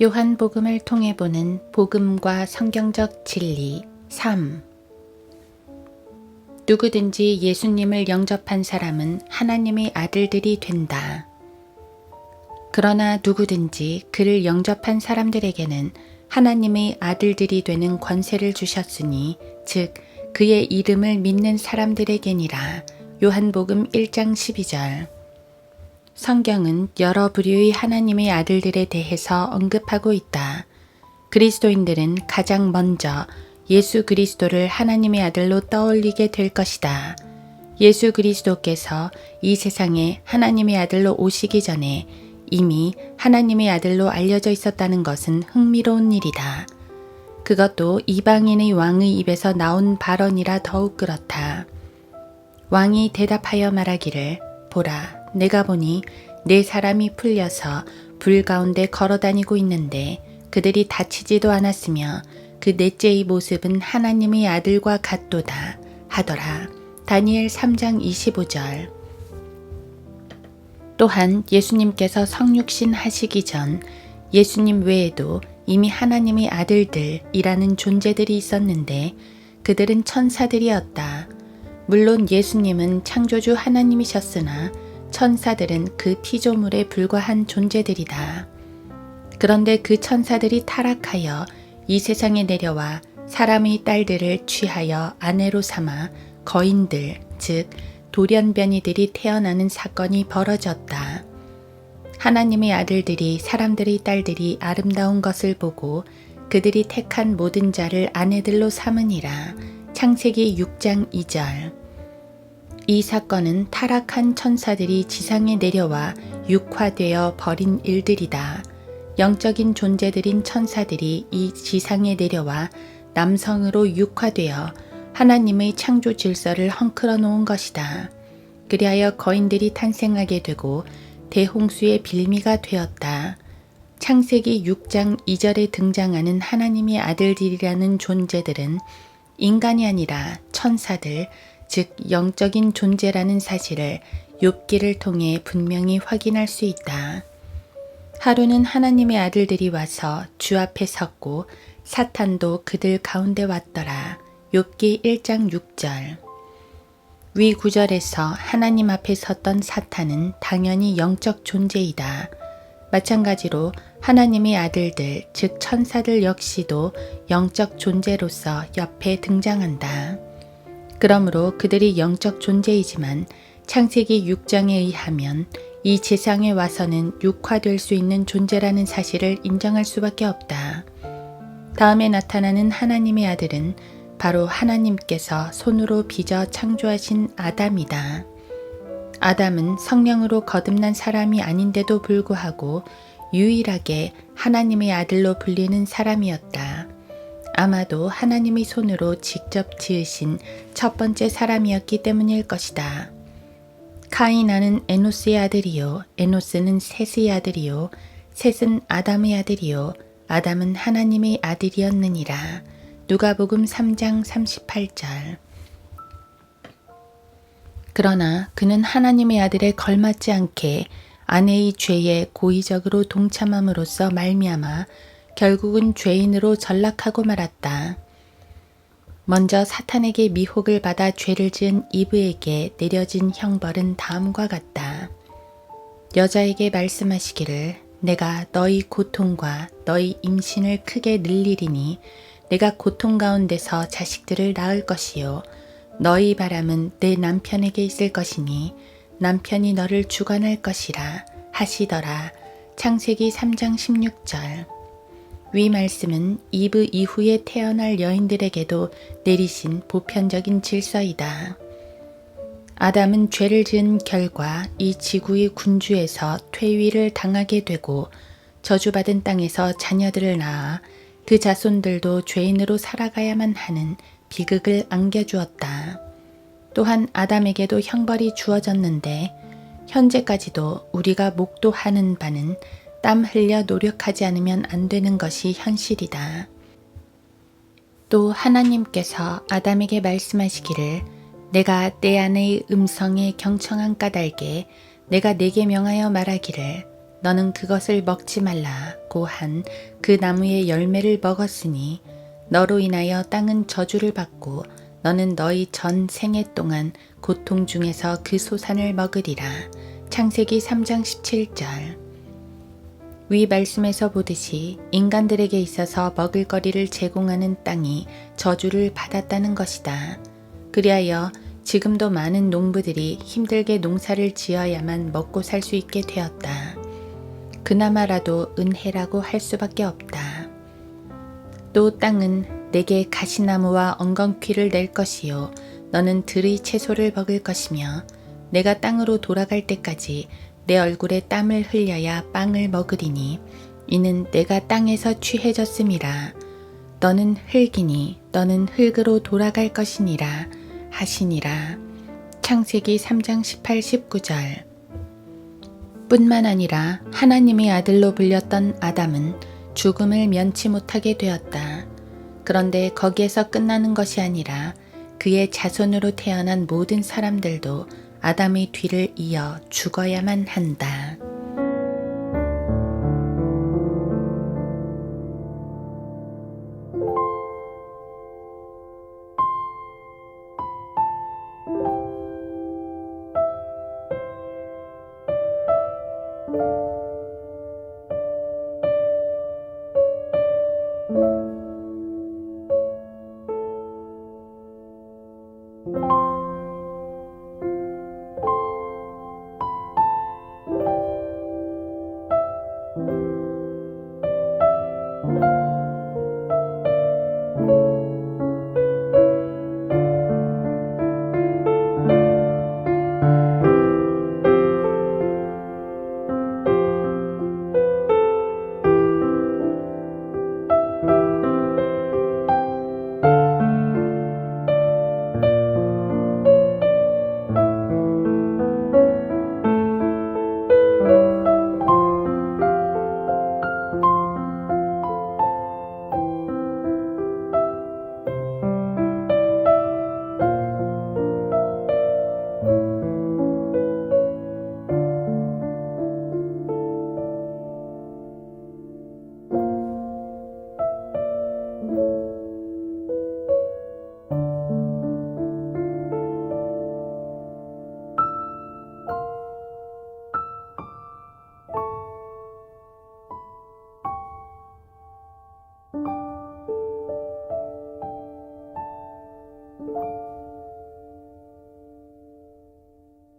요한복음을 통해 보는 복음과 성경적 진리 3. 누구든지 예수님을 영접한 사람은 하나님의 아들들이 된다. 그러나 누구든지 그를 영접한 사람들에게는 하나님의 아들들이 되는 권세를 주셨으니 즉 그의 이름을 믿는 사람들에게니라. 요한복음 1장 12절. 성경은 여러 부류의 하나님의 아들들에 대해서 언급하고 있다. 그리스도인들은 가장 먼저 예수 그리스도를 하나님의 아들로 떠올리게 될 것이다. 예수 그리스도께서 이 세상에 하나님의 아들로 오시기 전에 이미 하나님의 아들로 알려져 있었다는 것은 흥미로운 일이다. 그것도 이방인의 왕의 입에서 나온 발언이라 더욱 그렇다. 왕이 대답하여 말하기를 보라, 내가 보니 네 사람이 풀려서 불 가운데 걸어다니고 있는데 그들이 다치지도 않았으며 그 넷째의 모습은 하나님의 아들과 같도다 하더라. 다니엘 3장 25절. 또한 예수님께서 성육신 하시기 전 예수님 외에도 이미 하나님의 아들들이라는 존재들이 있었는데 그들은 천사들이었다. 물론 예수님은 창조주 하나님이셨으나 천사들은 그 피조물에 불과한 존재들이다. 그런데 그 천사들이 타락하여 이 세상에 내려와 사람의 딸들을 취하여 아내로 삼아 거인들, 즉 돌연변이들이 태어나는 사건이 벌어졌다. 하나님의 아들들이 사람들의 딸들이 아름다운 것을 보고 그들이 택한 모든 자를 아내들로 삼으니라. 창세기 6장 2절. 이 사건은 타락한 천사들이 지상에 내려와 육화되어 벌인 일들이다. 영적인 존재들인 천사들이 이 지상에 내려와 남성으로 육화되어 하나님의 창조 질서를 헝클어 놓은 것이다. 그리하여 거인들이 탄생하게 되고 대홍수의 빌미가 되었다. 창세기 6장 2절에 등장하는 하나님의 아들들이라는 존재들은 인간이 아니라 천사들, 즉 영적인 존재라는 사실을 욥기를 통해 분명히 확인할 수 있다. 하루는 하나님의 아들들이 와서 주 앞에 섰고 사탄도 그들 가운데 왔더라. 욥기 1장 6절. 위 구절에서 하나님 앞에 섰던 사탄은 당연히 영적 존재이다. 마찬가지로 하나님의 아들들, 즉 천사들 역시도 영적 존재로서 옆에 등장한다. 그러므로 그들이 영적 존재이지만 창세기 6장에 의하면 이 세상에 와서는 육화될 수 있는 존재라는 사실을 인정할 수밖에 없다. 다음에 나타나는 하나님의 아들은 바로 하나님께서 손으로 빚어 창조하신 아담이다. 아담은 성령으로 거듭난 사람이 아닌데도 불구하고 유일하게 하나님의 아들로 불리는 사람이었다. 아마도 하나님의 손으로 직접 지으신 첫 번째 사람이었기 때문일 것이다. 카인아는 에노스의 아들이요, 에노스는 셋의 아들이요, 셋은 아담의 아들이요, 아담은 하나님의 아들이었느니라. 누가복음 3장 38절. 그러나 그는 하나님의 아들에 걸맞지 않게 아내의 죄에 고의적으로 동참함으로써 말미암아 결국은 죄인으로 전락하고 말았다. 먼저 사탄에게 미혹을 받아 죄를 지은 이브에게 내려진 형벌은 다음과 같다. 여자에게 말씀하시기를 내가 너희 고통과 너희 임신을 크게 늘리리니 내가 고통 가운데서 자식들을 낳을 것이요 너희 바람은 내 남편에게 있을 것이니 남편이 너를 주관할 것이라 하시더라. 창세기 3장 16절. 위 말씀은 이브 이후에 태어날 여인들에게도 내리신 보편적인 질서이다. 아담은 죄를 지은 결과 이 지구의 군주에서 퇴위를 당하게 되고 저주받은 땅에서 자녀들을 낳아 그 자손들도 죄인으로 살아가야만 하는 비극을 안겨주었다. 또한 아담에게도 형벌이 주어졌는데 현재까지도 우리가 목도하는 바는 땀 흘려 노력하지 않으면 안 되는 것이 현실이다. 또 하나님께서 아담에게 말씀하시기를 내가 내 아내의 음성에 경청한 까닭에 내가 내게 명하여 말하기를 너는 그것을 먹지 말라고 한 그 나무의 열매를 먹었으니 너로 인하여 땅은 저주를 받고 너는 너희 전 생애 동안 고통 중에서 그 소산을 먹으리라. 창세기 3장 17절. 위 말씀에서 보듯이 인간들에게 있어서 먹을거리를 제공하는 땅이 저주를 받았다는 것이다. 그리하여 지금도 많은 농부들이 힘들게 농사를 지어야만 먹고 살 수 있게 되었다. 그나마라도 은혜라고 할 수밖에 없다. 또 땅은 내게 가시나무와 엉겅퀴를 낼 것이요 너는 들의 채소를 먹을 것이며 내가 땅으로 돌아갈 때까지 내 얼굴에 땀을 흘려야 빵을 먹으리니 이는 내가 땅에서 취해졌음이라. 너는 흙이니 너는 흙으로 돌아갈 것이니라 하시니라. 창세기 3장 18, 19절. 뿐만 아니라 하나님의 아들로 불렸던 아담은 죽음을 면치 못하게 되었다. 그런데 거기에서 끝나는 것이 아니라 그의 자손으로 태어난 모든 사람들도 아담의 뒤를 이어 죽어야만 한다.